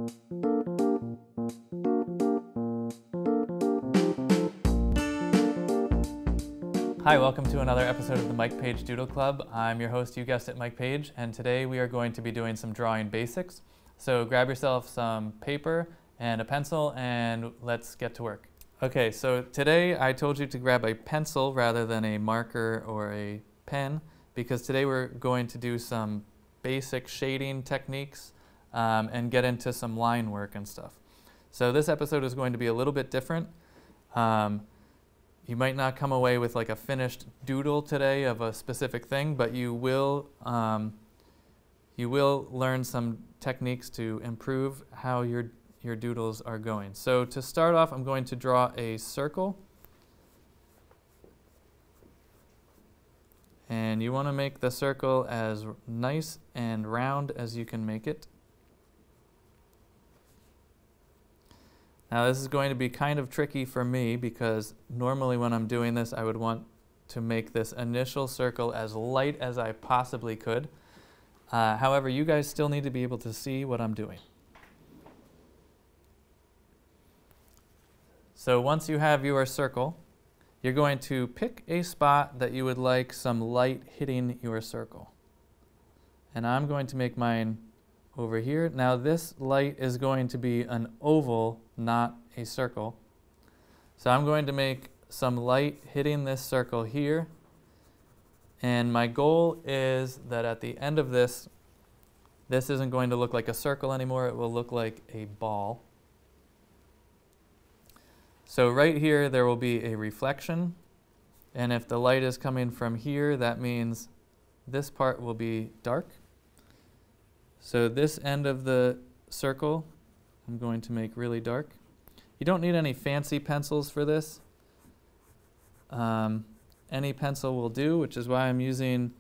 Hi, welcome to another episode of the Paige Doodle Club. I'm your host, you guessed it, Mike Paige, and today we are going to be doing some drawing basics. So grab yourself some paper and a pencil and let's get to work. Okay, so today I told you to grab a pencil rather than a marker or a pen because today we're going to do some basic shading techniques and get into some line work and stuff. So this episode is going to be a little bit different. You might not come away with like a finished doodle today of a specific thing, but you will learn some techniques to improve how your doodles are going. So to start off, I'm going to draw a circle. And you want to make the circle as nice and round as you can make it. Now this is going to be kind of tricky for me because normally when I'm doing this I would want to make this initial circle as light as I possibly could. However, you guys still need to be able to see what I'm doing. So once you have your circle, you're going to pick a spot that you would like some light hitting your circle. And I'm going to make mine over here. Now this light is going to be an oval, not a circle. So I'm going to make some light hitting this circle here. And my goal is that at the end of this isn't going to look like a circle anymore. It will look like a ball. So right here there will be a reflection. And if the light is coming from here, that means this part will be dark. So this end of the circle, I'm going to make really dark. You don't need any fancy pencils for this. Any pencil will do, which is why I'm using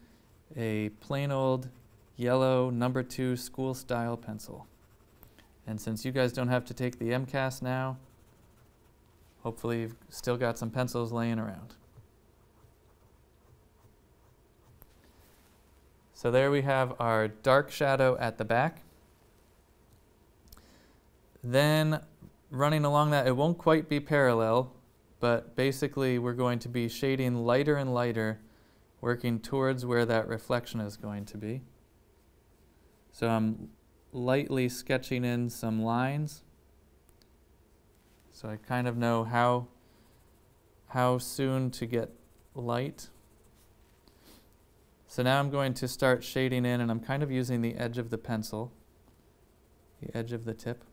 a plain old yellow number 2 school style pencil. And since you guys don't have to take the MCAS now, hopefully you've still got some pencils laying around. So there we have our dark shadow at the back. Then running along that, it won't quite be parallel, but basically we're going to be shading lighter and lighter, working towards where that reflection is going to be. So I'm lightly sketching in some lines, so I kind of know how soon to get light. So now I'm going to start shading in, and I'm kind of using the edge of the pencil, the edge of the tip.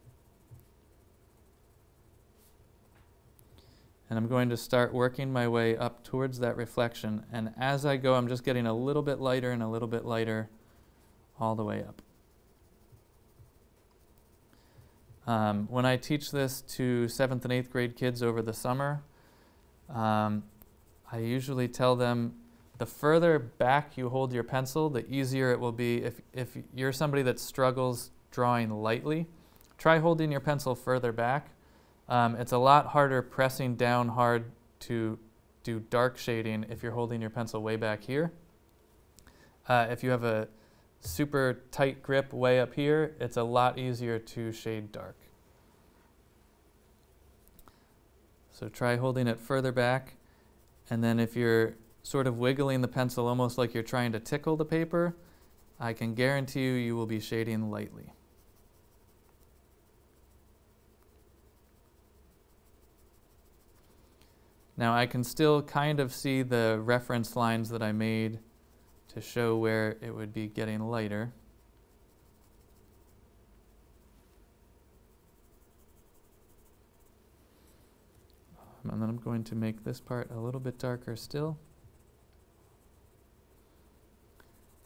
And I'm going to start working my way up towards that reflection. And as I go, I'm just getting a little bit lighter and a little bit lighter all the way up. When I teach this to 7th and 8th grade kids over the summer, I usually tell them the further back you hold your pencil, the easier it will be. If you're somebody that struggles drawing lightly, try holding your pencil further back. It's a lot harder pressing down hard to do dark shading if you're holding your pencil way back here. If you have a super tight grip way up here, it's a lot easier to shade dark. So try holding it further back, and then if you're sort of wiggling the pencil almost like you're trying to tickle the paper, I can guarantee you will be shading lightly. Now I can still kind of see the reference lines that I made to show where it would be getting lighter. And then I'm going to make this part a little bit darker still.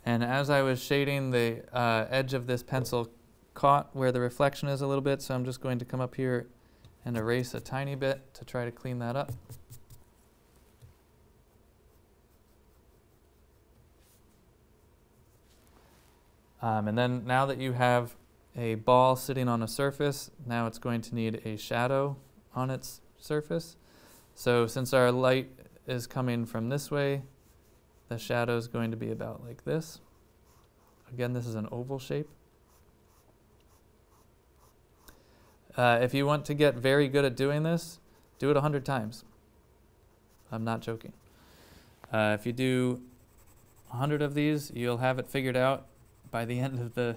And as I was shading, the edge of this pencil caught where the reflection is a little bit, so I'm just going to come up here and erase a tiny bit to try to clean that up. And then now that you have a ball sitting on a surface, now it's going to need a shadow on its surface. So since our light is coming from this way, the shadow is going to be about like this. Again, this is an oval shape. If you want to get very good at doing this, do it 100 times. I'm not joking. If you do 100 of these, you'll have it figured out. By the end of the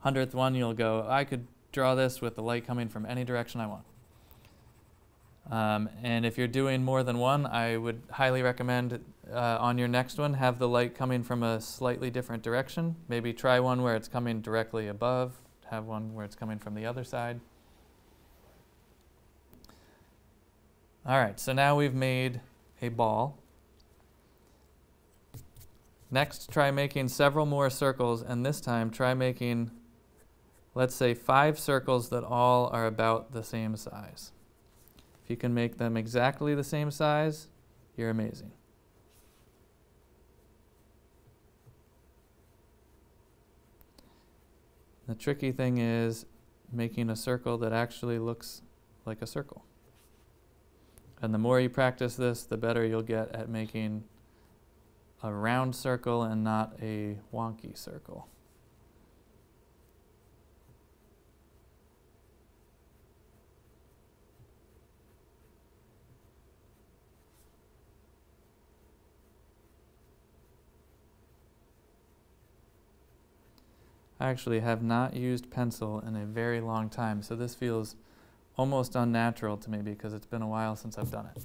100th one, you'll go, I could draw this with the light coming from any direction I want. And if you're doing more than one, I would highly recommend on your next one, have the light coming from a slightly different direction. Maybe try one where it's coming directly above, have one where it's coming from the other side. All right, so now we've made a ball. Next, try making several more circles, and this time try making, let's say, 5 circles that all are about the same size. If you can make them exactly the same size, you're amazing. The tricky thing is making a circle that actually looks like a circle. And the more you practice this, the better you'll get at making a round circle and not a wonky circle. I actually have not used pencil in a very long time, so this feels almost unnatural to me because it's been a while since I've done it.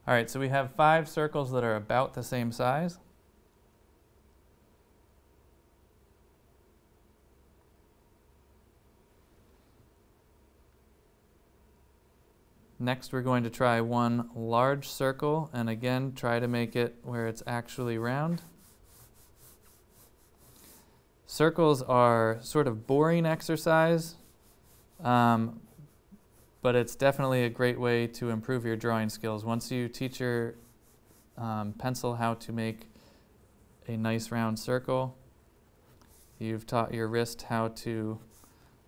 All right, so we have 5 circles that are about the same size. Next, we're going to try one large circle, and again, try to make it where it's actually round. Circles are sort of boring exercise, but it's definitely a great way to improve your drawing skills. Once you teach your pencil how to make a nice round circle, you've taught your wrist how to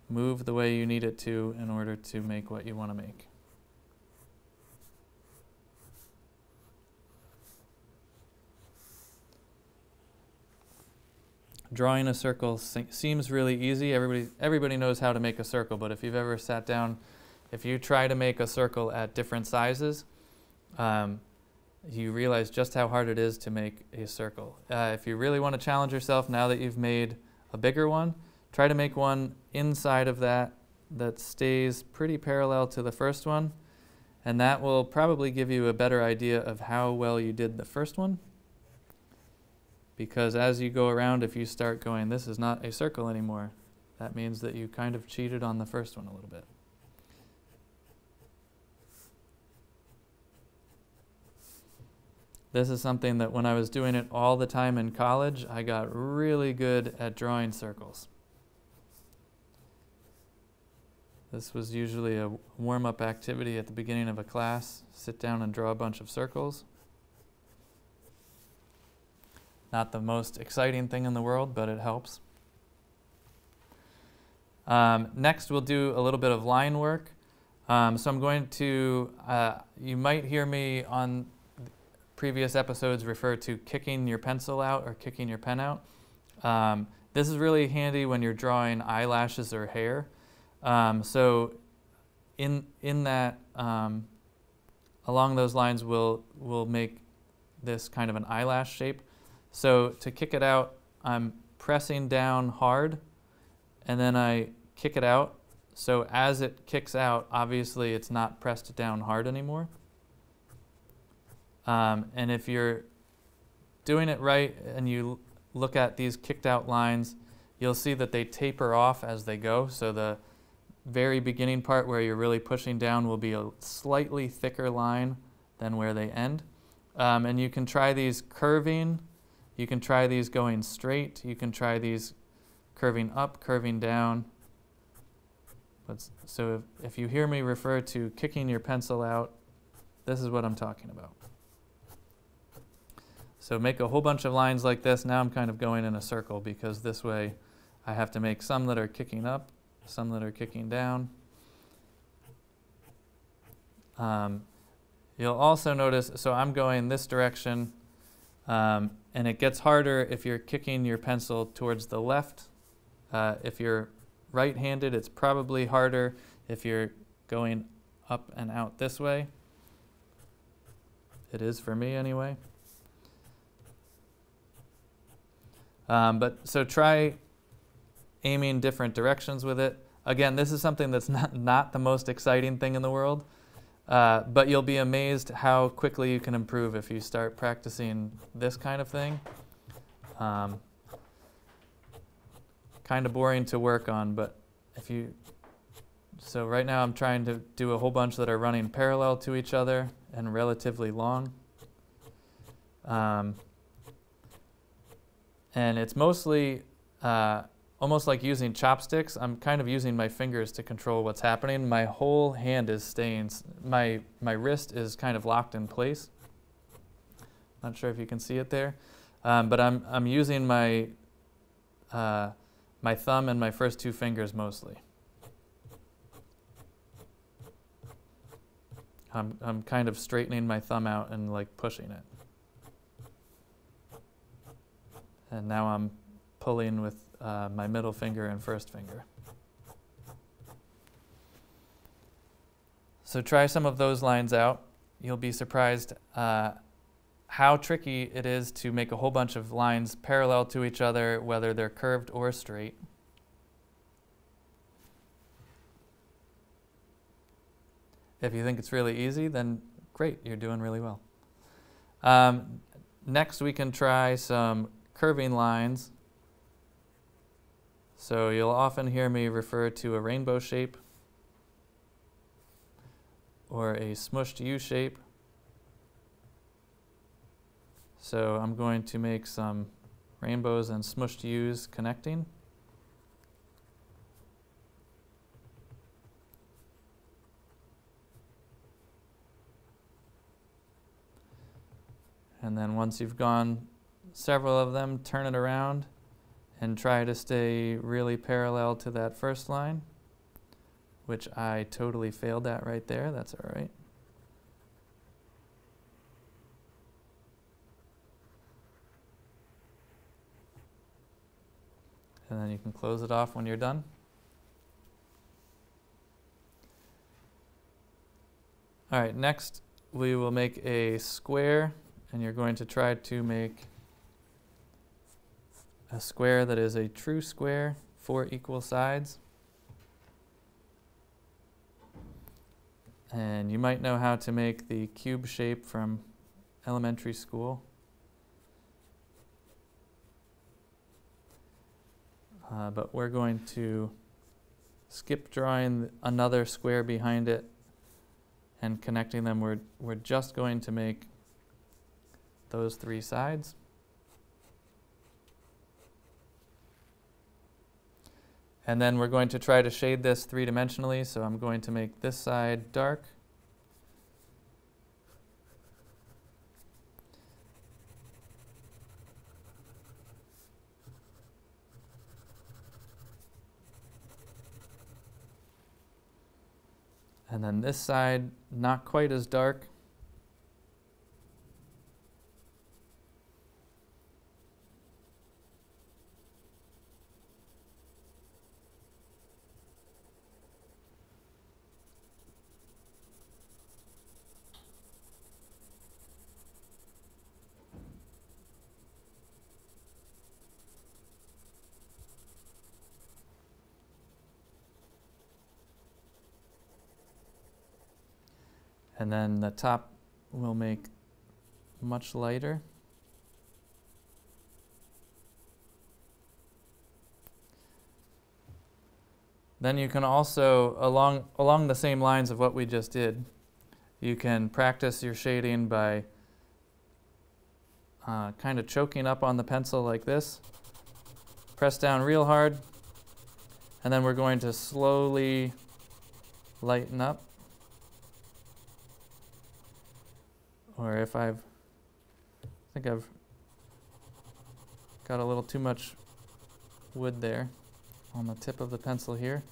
move the way you need it to in order to make what you want to make. Drawing a circle seems really easy. Everybody knows how to make a circle, but if you've ever sat down, if you try to make a circle at different sizes, you realize just how hard it is to make a circle. If you really want to challenge yourself now that you've made a bigger one, try to make one inside of that stays pretty parallel to the first one, and that will probably give you a better idea of how well you did the first one. Because as you go around, if you start going, this is not a circle anymore, that means that you kind of cheated on the first one a little bit. This is something that when I was doing it all the time in college, I got really good at drawing circles. This was usually a warm-up activity at the beginning of a class. Sit down and draw a bunch of circles. Not the most exciting thing in the world, but it helps. Next, we'll do a little bit of line work. So I'm going to, you might hear me on previous episodes refer to kicking your pencil out or kicking your pen out. This is really handy when you're drawing eyelashes or hair. So in that, along those lines, we'll make this kind of an eyelash shape. So to kick it out, I'm pressing down hard, and then I kick it out. So as it kicks out, obviously it's not pressed down hard anymore. And if you're doing it right and you look at these kicked out lines, you'll see that they taper off as they go. So the very beginning part where you're really pushing down will be a slightly thicker line than where they end. And you can try these curving. You can try these going straight. You can try these curving up, curving down. So if you hear me refer to kicking your pencil out, this is what I'm talking about. So make a whole bunch of lines like this. Now I'm kind of going in a circle because this way I have to make some that are kicking up, some that are kicking down. You'll also notice, so I'm going this direction, and it gets harder if you're kicking your pencil towards the left. If you're right-handed, it's probably harder if you're going up and out this way. It is for me anyway. But so try aiming different directions with it. Again, this is something that's not the most exciting thing in the world, but you'll be amazed how quickly you can improve if you start practicing this kind of thing. Kind of boring to work on, but so right now I'm trying to do a whole bunch that are running parallel to each other and relatively long. And it's mostly almost like using chopsticks. I'm kind of using my fingers to control what's happening. My whole hand is staying, my wrist is kind of locked in place. Not sure if you can see it there, but I'm using my my thumb and my first two fingers mostly. I'm kind of straightening my thumb out and like pushing it. And now I'm pulling with my middle finger and first finger. So try some of those lines out. You'll be surprised how tricky it is to make a whole bunch of lines parallel to each other, whether they're curved or straight. If you think it's really easy, then great, you're doing really well. Next, we can try some curving lines. So you'll often hear me refer to a rainbow shape or a smushed U shape. So I'm going to make some rainbows and smushed U's connecting. And then once you've gone several of them, turn it around and try to stay really parallel to that first line, which I totally failed at right there. That's all right. And then you can close it off when you're done. All right, next we will make a square, and you're going to try to make a square that is a true square, 4 equal sides. And you might know how to make the cube shape from elementary school. But we're going to skip drawing another square behind it and connecting them. We're just going to make those 3 sides. And then we're going to try to shade this 3-dimensionally, so I'm going to make this side dark. And then this side, not quite as dark. And then the top we'll make much lighter. Then you can also, along the same lines of what we just did, you can practice your shading by kind of choking up on the pencil like this. Press down real hard, and then we're going to slowly lighten up. Or if I think I've got a little too much wood there on the tip of the pencil here.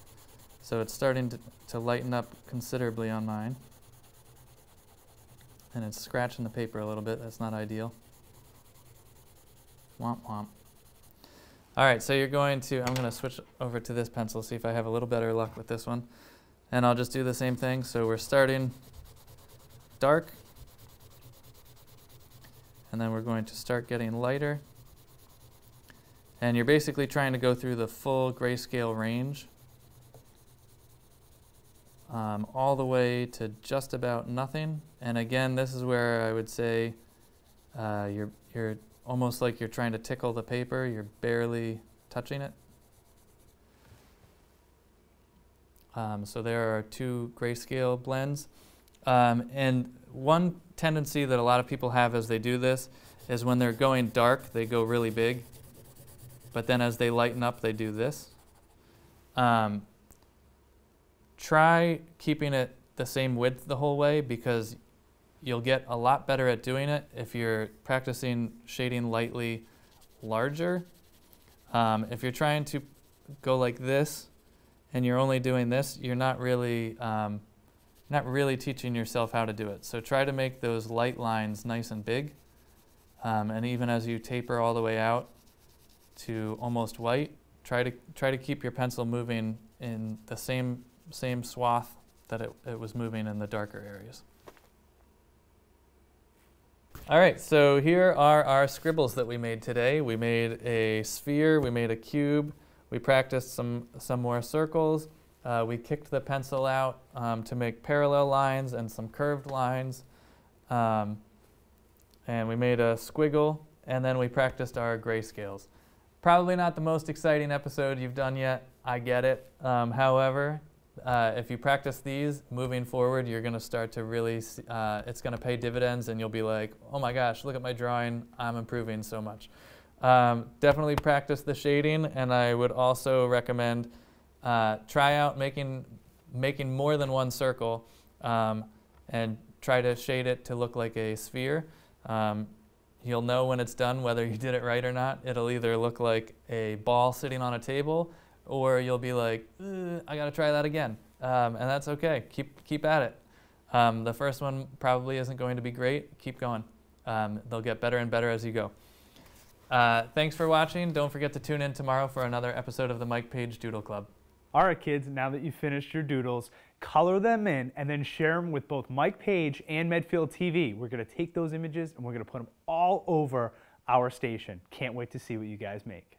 So it's starting to lighten up considerably on mine. And it's scratching the paper a little bit. That's not ideal. Womp womp. All right, so I'm going to switch over to this pencil, see if I have a little better luck with this one. And I'll just do the same thing. So we're starting dark, and then we're going to start getting lighter. And you're basically trying to go through the full grayscale range, all the way to just about nothing. And again, this is where I would say you're almost like you're trying to tickle the paper. You're barely touching it. So there are 2 grayscale blends. And one tendency that a lot of people have as they do this is when they're going dark, they go really big. But then as they lighten up, they do this. Try keeping it the same width the whole way, because you'll get a lot better at doing it if you're practicing shading lightly larger. If you're trying to go like this and you're only doing this, you're not really teaching yourself how to do it. So try to make those light lines nice and big. And even as you taper all the way out to almost white, try to keep your pencil moving in the same swath that it was moving in the darker areas. All right, so here are our scribbles that we made today. We made a sphere, we made a cube, we practiced some more circles, we kicked the pencil out to make parallel lines and some curved lines, and we made a squiggle, and then we practiced our grayscales. Probably not the most exciting episode you've done yet, I get it. However, if you practice these, moving forward, you're going to start to really, it's going to pay dividends, and you'll be like, oh my gosh, look at my drawing, I'm improving so much. Definitely practice the shading, and I would also recommend try out making more than one circle, and try to shade it to look like a sphere. You'll know when it's done whether you did it right or not. It'll either look like a ball sitting on a table, or you'll be like, I gotta try that again. And that's okay, keep at it. The first one probably isn't going to be great, keep going. They'll get better and better as you go. Thanks for watching. Don't forget to tune in tomorrow for another episode of the Paige Doodle Club. All right, kids, now that you've finished your doodles, color them in and then share them with both Paige and Medfield TV. We're gonna take those images and we're gonna put them all over our station. Can't wait to see what you guys make.